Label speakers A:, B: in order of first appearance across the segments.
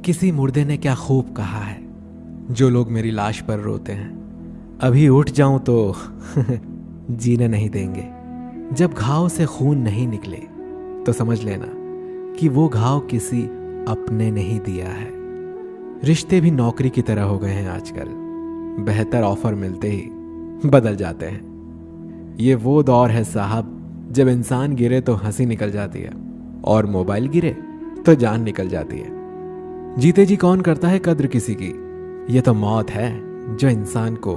A: किसी मुर्दे ने क्या खूब कहा है, जो लोग मेरी लाश पर रोते हैं अभी उठ जाऊं तो जीने नहीं देंगे। जब घाव से खून नहीं निकले तो समझ लेना कि वो घाव किसी अपने ने ही दिया है। रिश्ते भी नौकरी की तरह हो गए हैं आजकल, बेहतर ऑफर मिलते ही बदल जाते हैं। ये वो दौर है साहब जब इंसान गिरे तो हंसी निकल जाती है और मोबाइल गिरे तो जान निकल जाती है। जीते जी कौन करता है कद्र किसी की? ये तो मौत है जो इंसान को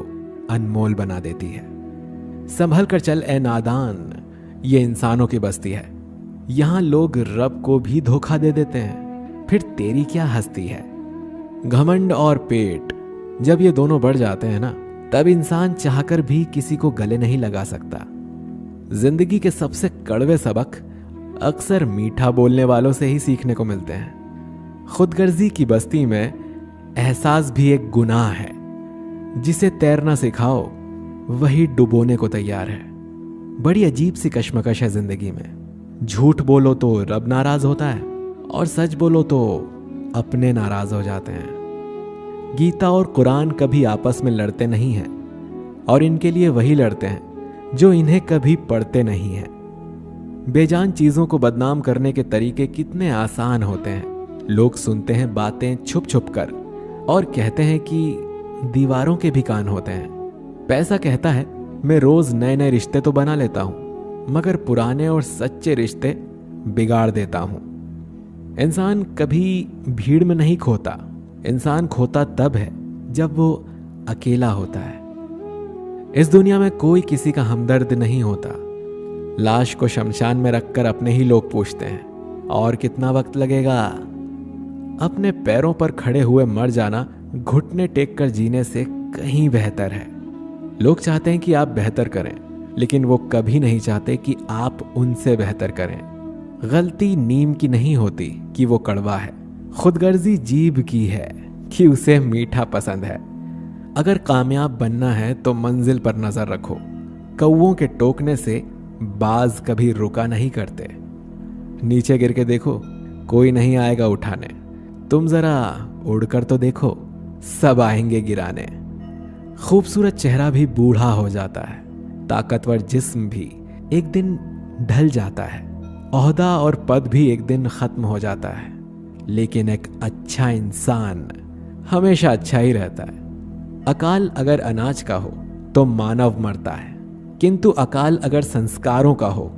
A: अनमोल बना देती है। संभल कर चल ए नादान, ये इंसानों की बस्ती है। यहां लोग रब को भी धोखा दे देते हैं, फिर तेरी क्या हस्ती है। घमंड और पेट जब ये दोनों बढ़ जाते हैं ना, तब इंसान चाहकर भी किसी को गले नहीं लगा सकता। जिंदगी के सबसे कड़वे सबक अक्सर मीठा बोलने वालों से ही सीखने को मिलते हैं। खुदगर्जी की बस्ती में एहसास भी एक गुनाह है। जिसे तैरना सिखाओ वही डुबोने को तैयार है। बड़ी अजीब सी कश्मकश है जिंदगी में। झूठ बोलो तो रब नाराज होता है और सच बोलो तो अपने नाराज हो जाते हैं। गीता और कुरान कभी आपस में लड़ते नहीं हैं और इनके लिए वही लड़ते हैं जो इन्हें कभी पढ़ते नहीं हैं। बेजान चीजों को बदनाम करने के तरीके कितने आसान होते हैं। लोग सुनते हैं बातें छुप छुप कर और कहते हैं कि दीवारों के भी कान होते हैं। पैसा कहता है मैं रोज नए नए रिश्ते तो बना लेता हूं, मगर पुराने और सच्चे रिश्ते बिगाड़ देता हूं। इंसान कभी भीड़ में नहीं खोता, इंसान खोता तब है जब वो अकेला होता है। इस दुनिया में कोई किसी का हमदर्द नहीं होता। लाश को शमशान में रखकर अपने ही लोग पूछते हैं और कितना वक्त लगेगा। अपने पैरों पर खड़े हुए मर जाना घुटने टेक कर जीने से कहीं बेहतर है। लोग चाहते हैं कि आप बेहतर करें, लेकिन वो कभी नहीं चाहते कि आप उनसे बेहतर करें। गलती नीम की नहीं होती कि वो कड़वा है, खुदगर्जी जीभ की है कि उसे मीठा पसंद है। अगर कामयाब बनना है तो मंजिल पर नजर रखो। कौवों के टोकने से बाज कभी रुका नहीं करते। नीचे गिर के देखो, कोई नहीं आएगा उठाने। तुम जरा उड़कर तो देखो, सब आएंगे गिराने। खूबसूरत चेहरा भी बूढ़ा हो जाता है, ताकतवर जिस्म भी एक दिन ढल जाता है, ओहदा और पद भी एक दिन खत्म हो जाता है, लेकिन एक अच्छा इंसान हमेशा अच्छा ही रहता है। अकाल अगर अनाज का हो तो मानव मरता है, किंतु अकाल अगर संस्कारों का हो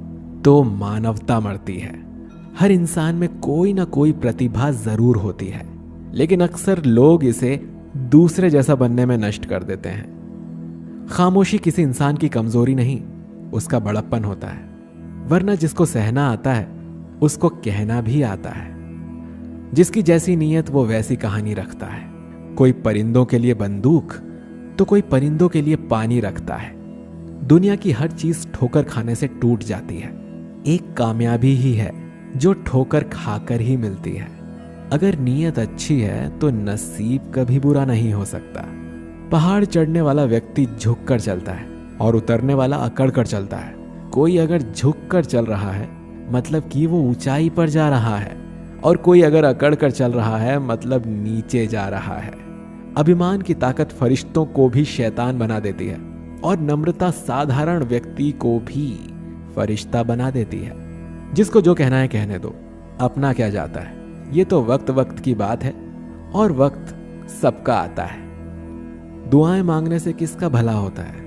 A: तो मानवता मरती है। हर इंसान में कोई ना कोई प्रतिभा जरूर होती है, लेकिन अक्सर लोग इसे दूसरे जैसा बनने में नष्ट कर देते हैं। खामोशी किसी इंसान की कमजोरी नहीं, उसका बड़प्पन होता है। वरना जिसको सहना आता है उसको कहना भी आता है। जिसकी जैसी नीयत वो वैसी कहानी रखता है। कोई परिंदों के लिए बंदूक तो कोई परिंदों के लिए पानी रखता है। दुनिया की हर चीज ठोकर खाने से टूट जाती है। एक कामयाबी ही है जो ठोकर खाकर ही मिलती है। अगर नीयत अच्छी है तो नसीब कभी बुरा नहीं हो सकता। पहाड़ चढ़ने वाला व्यक्ति झुक कर चलता है और उतरने वाला अकड़ कर चलता है। कोई अगर झुक कर चल रहा है मतलब कि वो ऊंचाई पर जा रहा है, और कोई अगर अकड़ कर चल रहा है मतलब नीचे जा रहा है। अभिमान की ताकत फरिश्तों को भी शैतान बना देती है और नम्रता साधारण व्यक्ति को भी फरिश्ता बना देती है। जिसको जो कहना है कहने दो, अपना क्या जाता है। ये तो वक्त वक्त की बात है और वक्त सबका आता है। दुआएं मांगने से किसका भला होता है?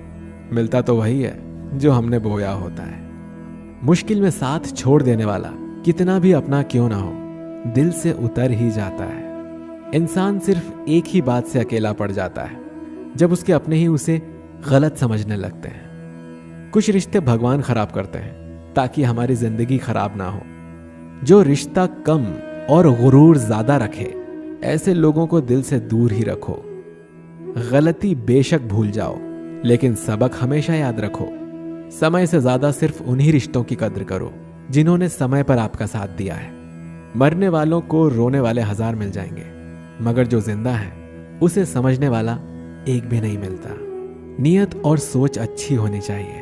A: मिलता तो वही है जो हमने बोया होता है। मुश्किल में साथ छोड़ देने वाला कितना भी अपना क्यों ना हो, दिल से उतर ही जाता है। इंसान सिर्फ एक ही बात से अकेला पड़ जाता है, जब उसके अपने ही उसे गलत समझने लगते हैं। कुछ रिश्ते भगवान खराब करते हैं ताकि हमारी जिंदगी खराब ना हो। जो रिश्ता कम और गुरूर ज्यादा रखे, ऐसे लोगों को दिल से दूर ही रखो। गलती बेशक भूल जाओ, लेकिन सबक हमेशा याद रखो। समय से ज्यादा सिर्फ उन्हीं रिश्तों की कद्र करो जिन्होंने समय पर आपका साथ दिया है। मरने वालों को रोने वाले 1000 मिल जाएंगे, मगर जो जिंदा है उसे समझने वाला एक भी नहीं मिलता। नियत और सोच अच्छी होनी चाहिए।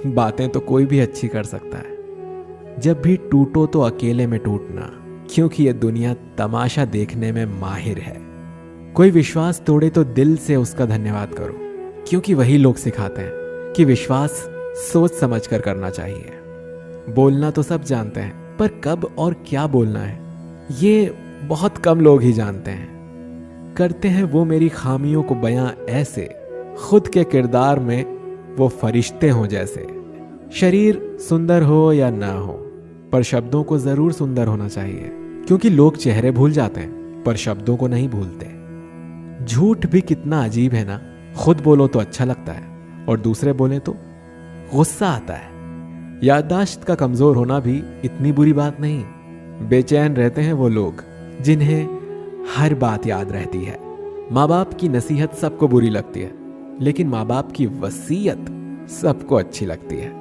A: बातें तो कोई भी अच्छी कर सकता है। जब भी टूटो तो अकेले में टूटना, क्योंकि ये दुनिया तमाशा देखने में माहिर है। कोई विश्वास तोड़े तो दिल से उसका धन्यवाद करो, क्योंकि वही लोग सिखाते हैं कि विश्वास सोच समझ कर करना चाहिए। बोलना तो सब जानते हैं, पर कब और क्या बोलना है ये बहुत कम लोग ही जानते हैं। करते हैं वो मेरी खामियों को बयां ऐसे, खुद के किरदार में वो फरिश्ते हों जैसे। शरीर सुंदर हो या ना हो, पर शब्दों को जरूर सुंदर होना चाहिए, क्योंकि लोग चेहरे भूल जाते हैं पर शब्दों को नहीं भूलते। झूठ भी कितना अजीब है ना, खुद बोलो तो अच्छा लगता है और दूसरे बोले तो गुस्सा आता है। याददाश्त का कमजोर होना भी इतनी बुरी बात नहीं। बेचैन रहते हैं वो लोग जिन्हें हर बात याद रहती है। माँ बाप की नसीहत सबको बुरी लगती है, लेकिन माँ बाप की वसीयत सबको अच्छी लगती है।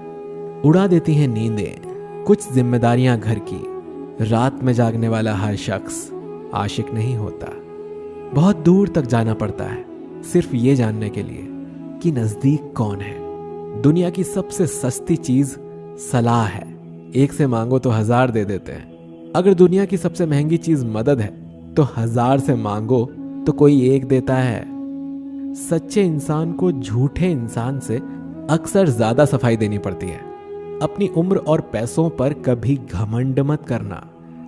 A: उड़ा देती हैं नींदें कुछ जिम्मेदारियां घर की। रात में जागने वाला हर शख्स आशिक नहीं होता। बहुत दूर तक जाना पड़ता है सिर्फ ये जानने के लिए कि नजदीक कौन है। दुनिया की सबसे सस्ती चीज सलाह है। एक से मांगो तो 1000 दे देते हैं। अगर दुनिया की सबसे महंगी चीज मदद है तो 1000 से मांगो तो कोई एक देता है। सच्चे इंसान को झूठे इंसान से अक्सर ज्यादा सफाई देनी पड़ती है। अपनी उम्र और पैसों पर कभी घमंड मत करना,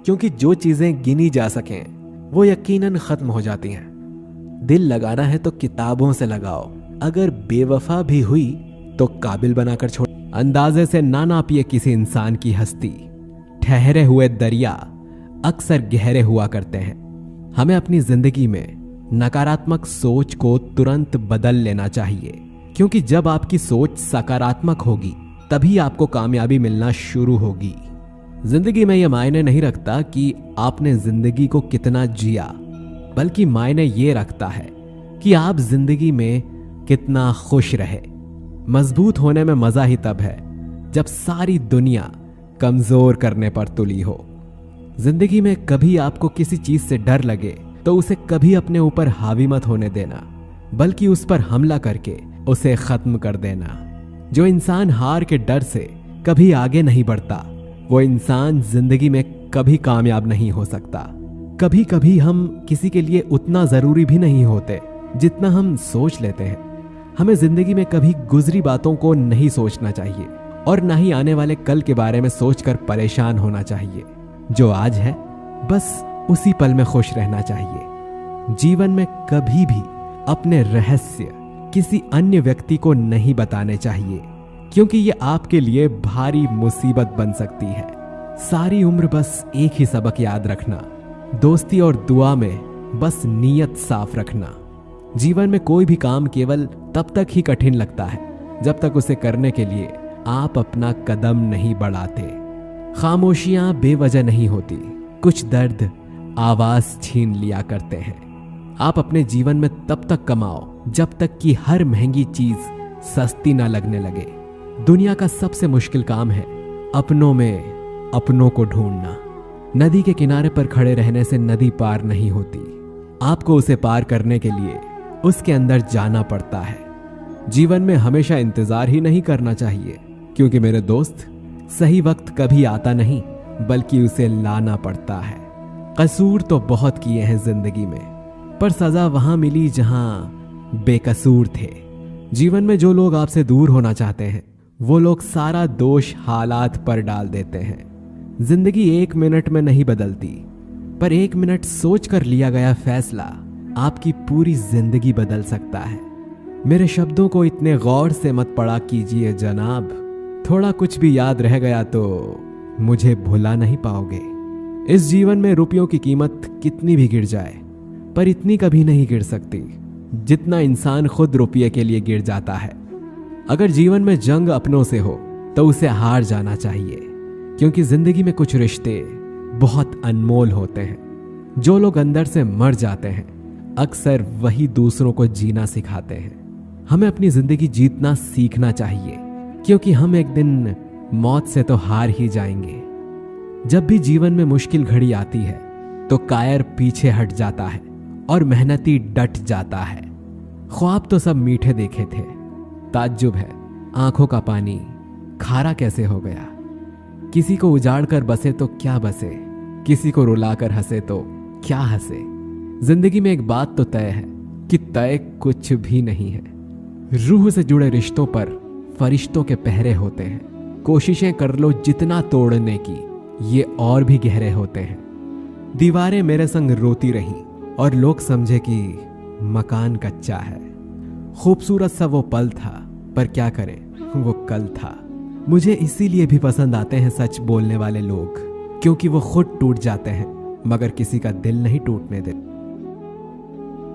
A: क्योंकि जो चीजें गिनी जा सकें वो यकीनन खत्म हो जाती हैं। दिल लगाना है तो किताबों से लगाओ, अगर बेवफा भी हुई तो काबिल बनाकर छोड़। अंदाजे से ना नापिए किसी इंसान की हस्ती। ठहरे हुए दरिया अक्सर गहरे हुआ करते हैं। हमें अपनी जिंदगी में नकारात्मक सोच को तुरंत बदल लेना चाहिए, क्योंकि जब आपकी सोच सकारात्मक होगी तभी आपको कामयाबी मिलना शुरू होगी। जिंदगी में यह मायने नहीं रखता कि आपने जिंदगी को कितना जिया, बल्कि मायने ये रखता है कि आप जिंदगी में कितना खुश रहे। मजबूत होने में मजा ही तब है जब सारी दुनिया कमजोर करने पर तुली हो। जिंदगी में कभी आपको किसी चीज से डर लगे तो उसे कभी अपने ऊपर हावी मत होने देना, बल्कि उस पर हमला करके उसे खत्म कर देना। जो इंसान हार के डर से कभी आगे नहीं बढ़ता, वो इंसान जिंदगी में कभी कामयाब नहीं हो सकता। कभी कभी हम किसी के लिए उतना जरूरी भी नहीं होते जितना हम सोच लेते हैं। हमें जिंदगी में कभी गुजरी बातों को नहीं सोचना चाहिए और ना ही आने वाले कल के बारे में सोचकर परेशान होना चाहिए। जो आज है बस उसी पल में खुश रहना चाहिए। जीवन में कभी भी अपने रहस्य किसी अन्य व्यक्ति को नहीं बताने चाहिए, क्योंकि ये आपके लिए भारी मुसीबत बन सकती है। सारी उम्र बस एक ही सबक याद रखना, दोस्ती और दुआ में बस नीयत साफ रखना। जीवन में कोई भी काम केवल तब तक ही कठिन लगता है जब तक उसे करने के लिए आप अपना कदम नहीं बढ़ाते। खामोशियां बेवजह नहीं होती, कुछ दर्द आवाज छीन लिया करते हैं। आप अपने जीवन में तब तक कमाओ जब तक कि हर महंगी चीज सस्ती ना लगने लगे। दुनिया का सबसे मुश्किल काम है अपनों में अपनों को ढूंढना। नदी के किनारे पर खड़े रहने से नदी पार नहीं होती, आपको उसे पार करने के लिए उसके अंदर जाना पड़ता है। जीवन में हमेशा इंतजार ही नहीं करना चाहिए, क्योंकि मेरे दोस्त सही वक्त कभी आता नहीं बल्कि उसे लाना पड़ता है। कसूर तो बहुत किए हैं जिंदगी में, पर सजा वहां मिली जहां बेकसूर थे। जीवन में जो लोग आपसे दूर होना चाहते हैं वो लोग सारा दोष हालात पर डाल देते हैं। जिंदगी 1 मिनट में नहीं बदलती, पर 1 मिनट सोच कर लिया गया फैसला आपकी पूरी जिंदगी बदल सकता है। मेरे शब्दों को इतने गौर से मत पढ़ा कीजिए जनाब, थोड़ा कुछ भी याद रह गया तो मुझे भुला नहीं पाओगे। इस जीवन में रुपयों की कीमत कितनी भी गिर जाए, पर इतनी कभी नहीं गिर सकती जितना इंसान खुद रुपये के लिए गिर जाता है। अगर जीवन में जंग अपनों से हो तो उसे हार जाना चाहिए, क्योंकि जिंदगी में कुछ रिश्ते बहुत अनमोल होते हैं। जो लोग अंदर से मर जाते हैं अक्सर वही दूसरों को जीना सिखाते हैं। हमें अपनी जिंदगी जीतना सीखना चाहिए, क्योंकि हम एक दिन मौत से तो हार ही जाएंगे। जब भी जीवन में मुश्किल घड़ी आती है तो कायर पीछे हट जाता है और मेहनती डट जाता है। ख्वाब तो सब मीठे देखे थे, ताज्जुब है आंखों का पानी खारा कैसे हो गया। किसी को उजाड़ कर बसे तो क्या बसे, किसी को रुलाकर हंसे तो क्या हंसे। जिंदगी में एक बात तो तय है कि तय कुछ भी नहीं है। रूह से जुड़े रिश्तों पर फरिश्तों के पहरे होते हैं। कोशिशें कर लो जितना तोड़ने की, ये और भी गहरे होते हैं। दीवारें मेरे संग रोती रहीं और लोग समझे कि मकान कच्चा है। खूबसूरत सा वो पल था, पर क्या करें वो कल था। मुझे इसीलिए भी पसंद आते हैं सच बोलने वाले लोग, क्योंकि वो खुद टूट जाते हैं मगर किसी का दिल नहीं टूटने देते।